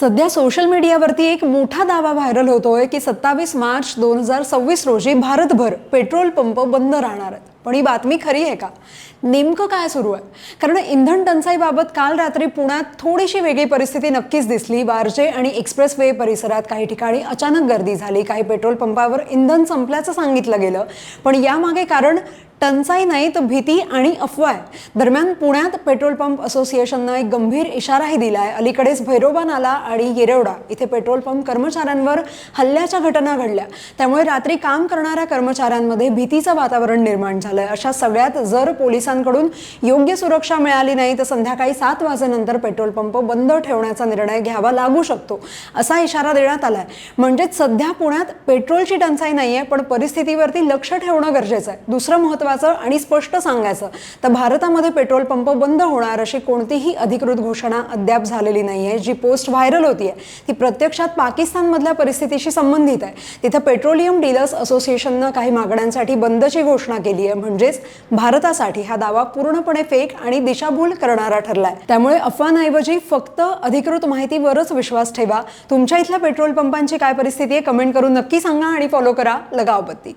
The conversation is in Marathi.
सध्या सोशल मीडियावरती एक मोठा दावा व्हायरल होतोय की 27 मार्च 2026 रोजी भारतभर पेट्रोल पंप बंद राहणार आहेत। पण ही बातमी खरी आहे का? नेमकं काय सुरू आहे? कारण इंधन टंचाईबाबत काल रात्री पुण्यात थोडीशी वेगळी परिस्थिती नक्कीच दिसली। वारजे आणि एक्सप्रेस वे परिसरात काही ठिकाणी अचानक गर्दी झाली, काही पेट्रोल पंपावर इंधन संपल्याचं सांगितलं गेलं, पण यामागे कारण टंचाई नाही तर भीती आणि अफवा आहे। दरम्यान पुण्यात पेट्रोल पंप असोसिएशननं एक गंभीर इशाराही दिलाय। अलीकडेच भैरोबा नाला आणि येरवडा इथे पेट्रोल पंप कर्मचाऱ्यांवर हल्ल्याच्या घटना घडल्या, त्यामुळे रात्री काम करणाऱ्या कर्मचाऱ्यांमध्ये भीतीचं वातावरण निर्माण झालंय। अशा सगळ्यात जर पोलिसांकडून योग्य सुरक्षा मिळाली नाही तर संध्याकाळी 7 वाजेनंतर पेट्रोल पंप बंद ठेवण्याचा निर्णय घ्यावा लागू शकतो, असा इशारा देण्यात आलाय। म्हणजेच सध्या पुण्यात पेट्रोलची टंचाई नाहीये, पण परिस्थितीवरती लक्ष ठेवणं गरजेचं आहे। दुसरं महत्त्वाचं आणि स्पष्ट सांगायचं तर भारतामध्ये पेट्रोल पंप बंद होणार अशी कोणतीही अधिकृत घोषणा अद्याप झालेली नाहीये। जी पोस्ट व्हायरल होतीये ती प्रत्यक्षात पाकिस्तानमधल्या परिस्थितीशी संबंधित आहे। तिथे पेट्रोलियम डीलर्स असोसिएशननं काही मागण्यांसाठी बंदची घोषणा केली आहे। म्हणजेच भारतासाठी हा दावा पूर्णपणे फेक आणि दिशाभूल करणारा ठरलाय। त्यामुळे अफवांऐवजी फक्त अधिकृत माहितीवरच विश्वास ठेवा। तुमच्या इथल्या पेट्रोल पंपांची काय परिस्थिती आहे कमेंट करून नक्की सांगा आणि फॉलो करा लगाव बत्ती।